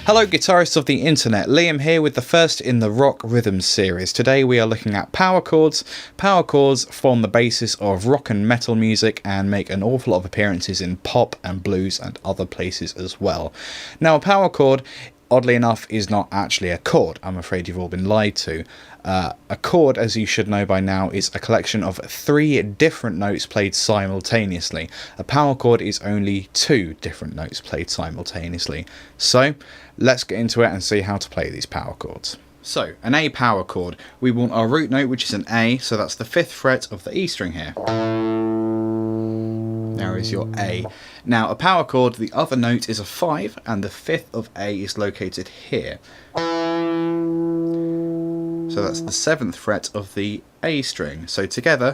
Hello guitarists of the internet, Liam here with the first in the Rock Rhythm series. Today we are looking at power chords. Power chords form the basis of rock and metal music and make an awful lot of appearances in pop and blues and other places as well. Now a power chord, oddly enough, is not actually a chord. I'm afraid you've all been lied to. A chord, as you should know by now, is a collection of 3 different notes played simultaneously. A power chord is only 2 different notes played simultaneously. So let's get into it and see how to play these power chords. So, an A power chord, we want our root note, which is an A, so that's the 5th fret of the E string here. There is your A. Now, a power chord, the other note is a 5, and the 5th of A is located here. So that's the 7th fret of the A string. So together,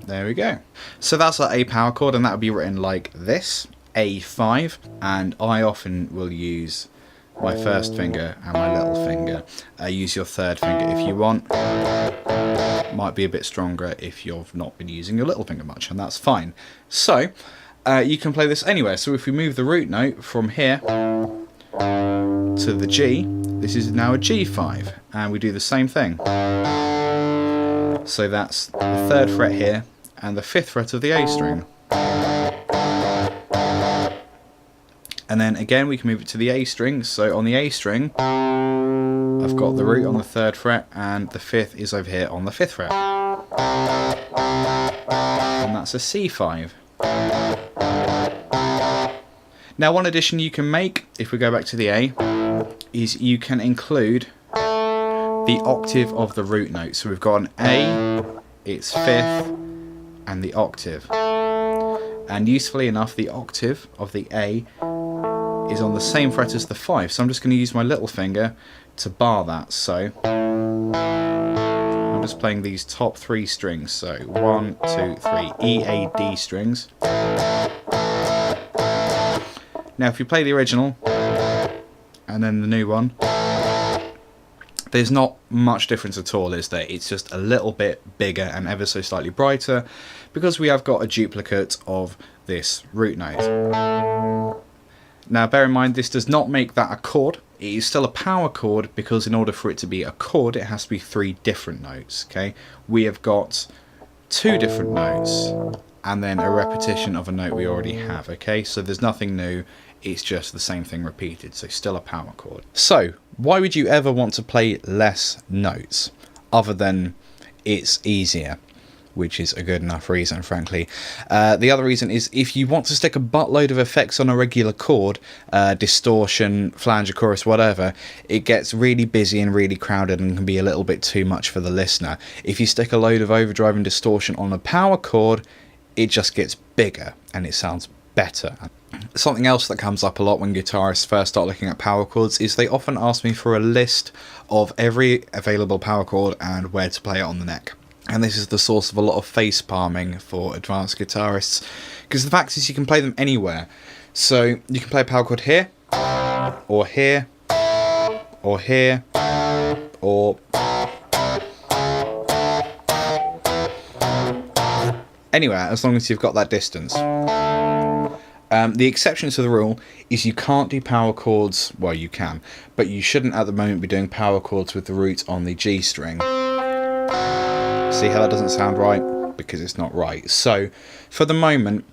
there we go. So that's our A power chord, and that would be written like this, A5, and I often will use my first finger and my little finger. Use your third finger if you want. Might be a bit stronger if you've not been using your little finger much, and that's fine. So you can play this anywhere. So if we move the root note from here to the G, this is now a G5, and we do the same thing. So that's the 3rd fret here and the 5th fret of the A string. And then again we can move it to the A string. So on the A string I've got the root on the 3rd fret and the 5th is over here on the 5th fret. And that's a C5. Now one addition you can make, if we go back to the A, is you can include the octave of the root note. So we've got an A, its 5th, and the octave. And usefully enough, the octave of the A is on the same fret as the 5. So I'm just going to use my little finger to bar that. So I'm just playing these top 3 strings. So 1, 2, 3, E, A, D strings. Now if you play the original and then the new one, there's not much difference at all, is there? It's just a little bit bigger and ever so slightly brighter because we have got a duplicate of this root note. Now bear in mind, this does not make that a chord. It is still a power chord because in order for it to be a chord it has to be 3 different notes. Okay, we have got 2 different notes and then a repetition of a note we already have. Okay, so there's nothing new, it's just the same thing repeated, so still a power chord. So why would you ever want to play less notes other than it's easier, which is a good enough reason, frankly. The other reason is if you want to stick a buttload of effects on a regular chord, distortion, flanger, chorus, whatever, it gets really busy and really crowded and can be a little bit too much for the listener. If you stick a load of overdrive and distortion on a power chord, it just gets bigger and it sounds better. Something else that comes up a lot when guitarists first start looking at power chords is they often ask me for a list of every available power chord and where to play it on the neck. And this is the source of a lot of face palming for advanced guitarists, because the fact is you can play them anywhere. So you can play a power chord here, or here, or here, or anywhere, as long as you've got that distance. The exception to the rule is you can't do power chords, well you can, but you shouldn't at the moment be doing power chords with the root on the G string. See how that doesn't sound right? Because it's not right. So for the moment,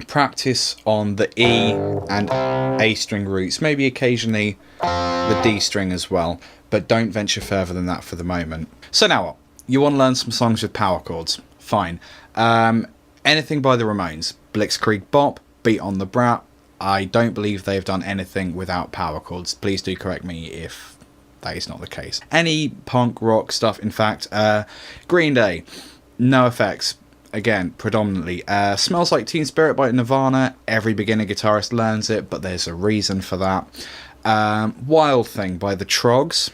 practice on the E and A string roots, maybe occasionally the D string as well, but don't venture further than that for the moment. So now what? You want to learn some songs with power chords? Fine. Anything by the Ramones, Blitzkrieg Bop, Beat on the Brat. I don't believe they've done anything without power chords. Please do correct me if that is not the case. Any punk rock stuff, in fact. Green Day, no effects. Again, predominantly. Smells Like Teen Spirit by Nirvana. Every beginner guitarist learns it, but there's a reason for that. Wild Thing by the Trogs.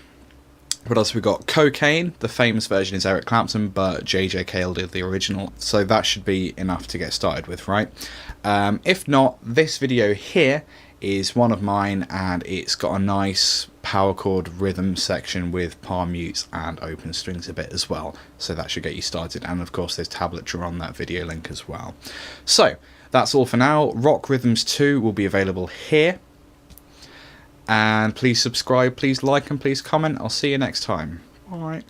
What else have we got? Cocaine. The famous version is Eric Clapton, but JJ Cale did the original, so that should be enough to get started with, right? If not, this video here is one of mine, and it's got a nice power chord rhythm section with palm mutes and open strings a bit as well, so that should get you started. And of course there's tablature on that video link as well. So that's all for now. Rock Rhythms 2 will be available here, and please subscribe, please like, and please comment. I'll see you next time. Bye.